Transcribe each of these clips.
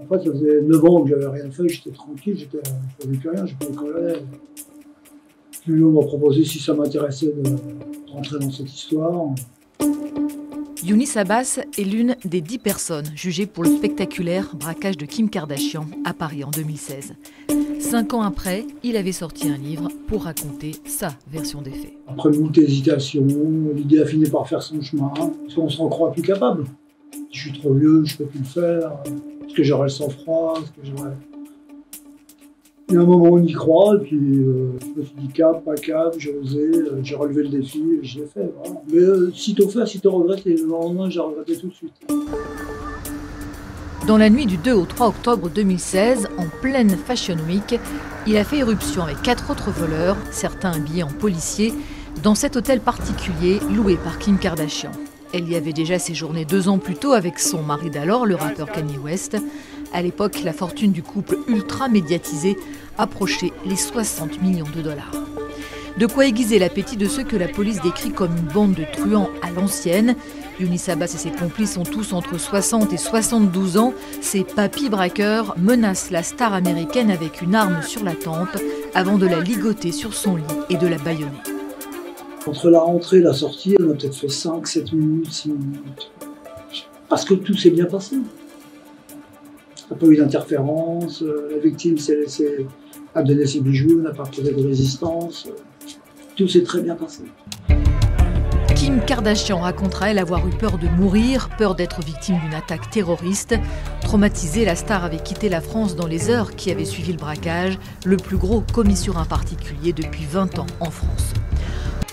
Après, ça faisait 9 ans que j'avais rien fait, j'étais tranquille, je faisais plus rien, je bricolais. Puis on m'a proposé si ça m'intéressait de rentrer dans cette histoire. Younis Abbas est l'une des 10 personnes jugées pour le spectaculaire braquage de Kim Kardashian à Paris en 2016. 5 ans après, il avait sorti un livre pour raconter sa version des faits. Après moult hésitations, l'idée a fini par faire son chemin, parce qu'on se croit plus capable. Je suis trop vieux, je peux plus le faire, est-ce que j'aurai le sang-froid, est-ce que j'aurai... Il y a un moment où on y croit, et puis je me suis dit cap, pas cap, j'ai osé, j'ai relevé le défi, et je l'ai fait. Voilà. Mais sitôt fait, sitôt regretté. Le lendemain, j'ai regretté tout de suite. Dans la nuit du 2 au 3 octobre 2016, en pleine Fashion Week, il a fait irruption avec 4 autres voleurs, certains habillés en policiers, dans cet hôtel particulier loué par Kim Kardashian. Elle y avait déjà séjourné 2 ans plus tôt avec son mari d'alors, le rappeur Kanye West. À l'époque, la fortune du couple ultra médiatisé approchait les 60 millions de dollars. De quoi aiguiser l'appétit de ceux que la police décrit comme une bande de truands à l'ancienne. Younis Abbas et ses complices ont tous entre 60 et 72 ans. Ces papis braqueurs menacent la star américaine avec une arme sur la tempe avant de la ligoter sur son lit et de la bâillonner. Entre la rentrée et la sortie, on a peut-être fait 5, 7 minutes, 6 minutes. Parce que tout s'est bien passé. Il n'y a pas eu d'interférence, la victime s'est laissée à donner ses bijoux, n'a pas posé de résistance. Tout s'est très bien passé. Kim Kardashian racontera elle avoir eu peur de mourir, peur d'être victime d'une attaque terroriste. Traumatisée, la star avait quitté la France dans les heures qui avaient suivi le braquage, le plus gros commis sur un particulier depuis 20 ans en France.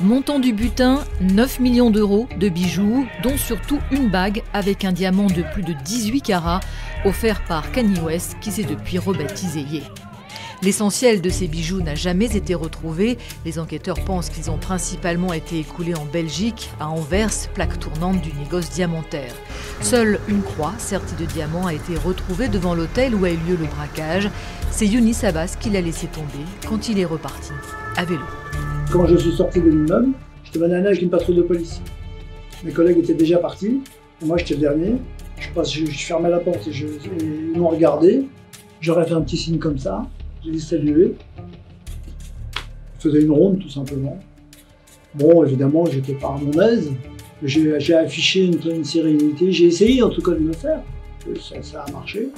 Montant du butin, 9 millions d'euros de bijoux, dont surtout une bague avec un diamant de plus de 18 carats, offert par Kanye West, qui s'est depuis rebaptisé Ye. L'essentiel de ces bijoux n'a jamais été retrouvé. Les enquêteurs pensent qu'ils ont principalement été écoulés en Belgique, à Anvers, plaque tournante du négoce diamantaire. Seule une croix sertie de diamants a été retrouvée devant l'hôtel où a eu lieu le braquage. C'est Younis Abbas qui l'a laissé tomber quand il est reparti à vélo. Quand je suis sorti de l'immeuble, j'étais banana avec une patrouille de police. Mes collègues étaient déjà partis, et moi j'étais le dernier. Je fermais la porte et ils m'ont regardé. J'aurais fait un petit signe comme ça, j'ai dit saluer. Je faisais une ronde tout simplement. Bon, évidemment, j'étais pas à mon aise. J'ai affiché une sérénité, j'ai essayé en tout cas de le faire. Ça a marché.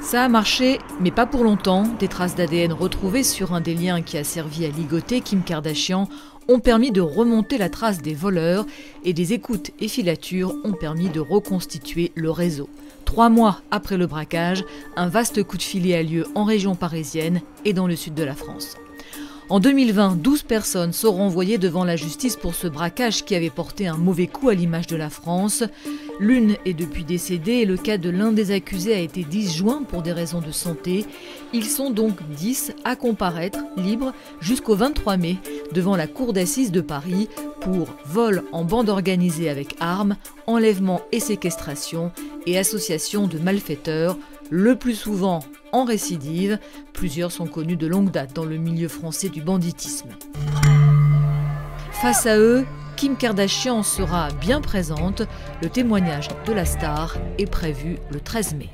Ça a marché, mais pas pour longtemps. Des traces d'ADN retrouvées sur un des liens qui a servi à ligoter Kim Kardashian ont permis de remonter la trace des voleurs et des écoutes et filatures ont permis de reconstituer le réseau. 3 mois après le braquage, un vaste coup de filet a lieu en région parisienne et dans le sud de la France. En 2020, 12 personnes sont renvoyées devant la justice pour ce braquage qui avait porté un mauvais coup à l'image de la France. L'une est depuis décédée et le cas de l'un des accusés a été disjoint pour des raisons de santé. Ils sont donc 10 à comparaître libres jusqu'au 23 mai devant la cour d'assises de Paris pour vol en bande organisée avec armes, enlèvement et séquestration et association de malfaiteurs, le plus souvent en récidive. Plusieurs sont connus de longue date dans le milieu français du banditisme. Face à eux, Kim Kardashian sera bien présente. Le témoignage de la star est prévu le 13 mai.